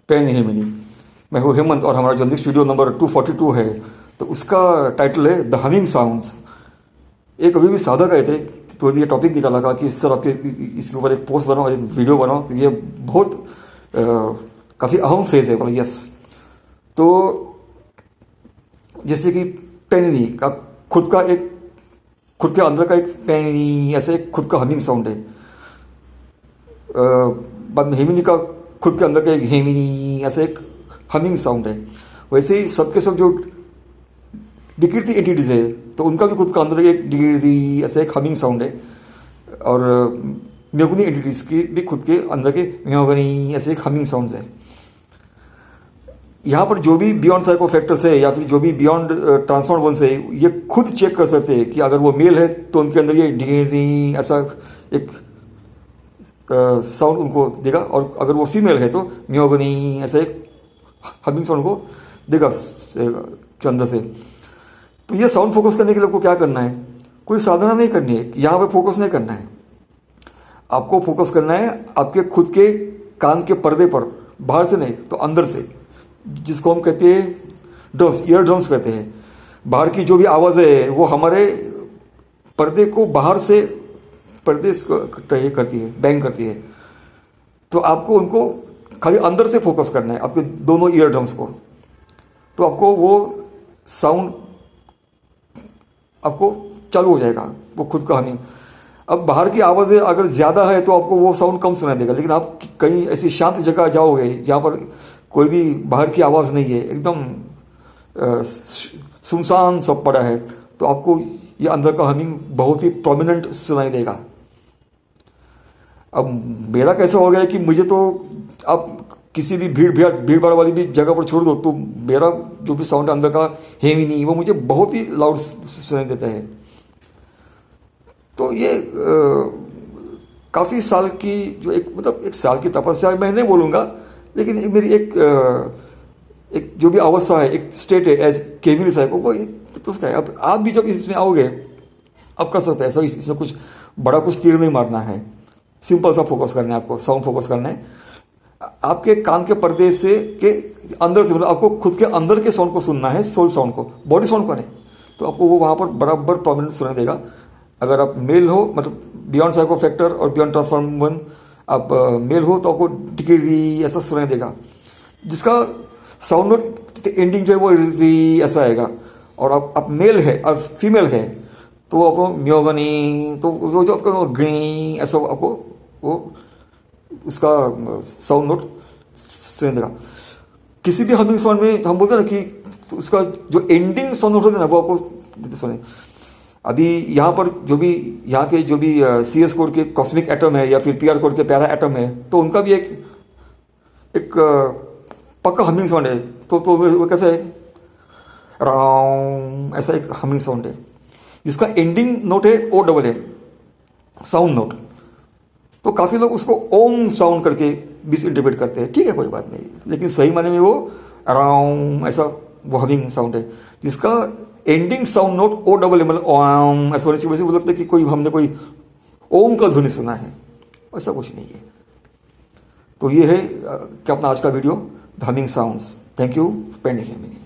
Pen हेमिनी। मैं हूँ हेमंत और हमारा जो नेक्स्ट वीडियो नंबर 242 है तो उसका टाइटल है द हमिंग साउंड्स। एक अभी भी साधक आए थे तो ये टॉपिक निकाला था कि सर आपके इसके ऊपर एक पोस्ट बनाओ, एक वीडियो बनाओ। तो ये बहुत काफ़ी अहम फेज है। बोला यस। तो जैसे कि पेनिनी का खुद के अंदर का एक पेनिनी ऐसे एक खुद का हमिंग साउंड है। बाद में हेमिनी का खुद के अंदर का एक हेमिनी ऐसा एक हमिंग साउंड है। वैसे ही सबके सब जो डिक्रीती एंटिटीज है तो उनका भी खुद का अंदर एक डिक्रीती ऐसा एक हमिंग साउंड है। और म्योगनी एंटिटीज की भी खुद के अंदर के म्योगनी ऐसे एक हमिंग साउंड है। यहाँ पर जो भी बियॉन्ड साइको फैक्टर्स है या फिर जो भी बियॉन्ड ट्रांसफॉर्म वंस है ये खुद चेक कर सकते हैं कि अगर वो मेल है तो उनके अंदर ये डिक्रीती ऐसा एक साउंड उनको देगा, और अगर वो फीमेल है तो म्योगनी ऐसा एक हमिंग साउंड को देगा के अंदर से। तो ये साउंड फोकस करने के लिए आपको क्या करना है? कोई साधना नहीं करनी है, यहाँ पे फोकस नहीं करना है। आपको फोकस करना है आपके खुद के कान के पर्दे पर, बाहर से नहीं तो अंदर से, जिसको हम कहते हैं ड्रम्स, ईयर ड्रम्स कहते हैं। बाहर की जो भी आवाज़ है वो हमारे पर्दे को बाहर से पर्दे करती है, बैंग करती है। तो आपको उनको खाली अंदर से फोकस करना है, आपके दोनों ईयर ड्रम्स को। तो आपको वो साउंड आपको चालू हो जाएगा, वो खुद का हमिंग। अब बाहर की आवाज़ें अगर ज़्यादा है तो आपको वो साउंड कम सुनाई देगा, लेकिन आप कहीं ऐसी शांत जगह जाओगे जहाँ पर कोई भी बाहर की आवाज़ नहीं है, एकदम सुनसान सब पड़ा है, तो आपको ये अंदर का हमिंग बहुत ही प्रोमिनेंट सुनाई देगा। अब मेरा कैसा हो गया कि मुझे तो आप किसी भी भीड़ भाड़ वाली भी जगह पर छोड़ दो तो मेरा जो भी साउंड अंदर का हेमिनी वो मुझे बहुत ही लाउड सुनाई देता है। तो ये काफ़ी साल की जो एक साल की तपस्या मैं नहीं बोलूँगा, लेकिन मेरी एक जो भी अवस्था है, एक स्टेट है एज केमिनी साइको, वो तो उसका है। अब आप भी जब इसमें आओगे अब कर सकते हैं ऐसा, इसमें कुछ बड़ा कुछ तीर नहीं मारना है, सिंपल सा फोकस करना है आपको, साउंड फोकस करना है। आपके कान के पर्दे से के अंदर से, मतलब आपको खुद के अंदर के साउंड को सुनना है, सोल साउंड को, बॉडी साउंड को नहीं। तो आपको वो वहाँ पर बराबर प्रोमिनेंट सुनाई देगा। अगर आप मेल हो, मतलब बियॉन्ड साइको फैक्टर और बियॉन्ड ट्रांसफॉर्म वन, आप मेल हो तो आपको डिक्री ऐसा सुनाई देगा, जिसका साउंड नोट एंडिंग जो है वो ऐसा आएगा। और आप मेल है और फीमेल है तो आपको म्योगनी, तो वो जो आपका गनी ऐसा आपको वो उसका साउंड नोट सुनाई देगा। किसी भी हमिंग साउंड में हम बोलते हैं ना कि उसका जो एंडिंग साउंड नोट होता है ना वो आपको सुने। अभी यहाँ पर जो भी यहाँ के जो भी CS कोड के कॉस्मिक एटम है या फिर PR कोड के पैरा एटम है, तो उनका भी एक पक्का हमिंग साउंड है। तो वो कैसा है, राउंड ऐसा एक हमिंग साउंड है, जिसका एंडिंग नोट है OM साउंड नोट। तो काफ़ी लोग उसको ओम साउंड करके मिस इंटरप्रेट करते हैं, ठीक है कोई बात नहीं, लेकिन सही माने में वो अराउंड ऐसा वो हमिंग साउंड है, जिसका एंडिंग साउंड नोट OM ओम ऐसा होने की वजह से वो लगता है कि हमने कोई ओम का ध्वनि सुना है, ऐसा कुछ नहीं है। तो ये है क्या अपना आज का video, the humming sounds. Thank you, pending है।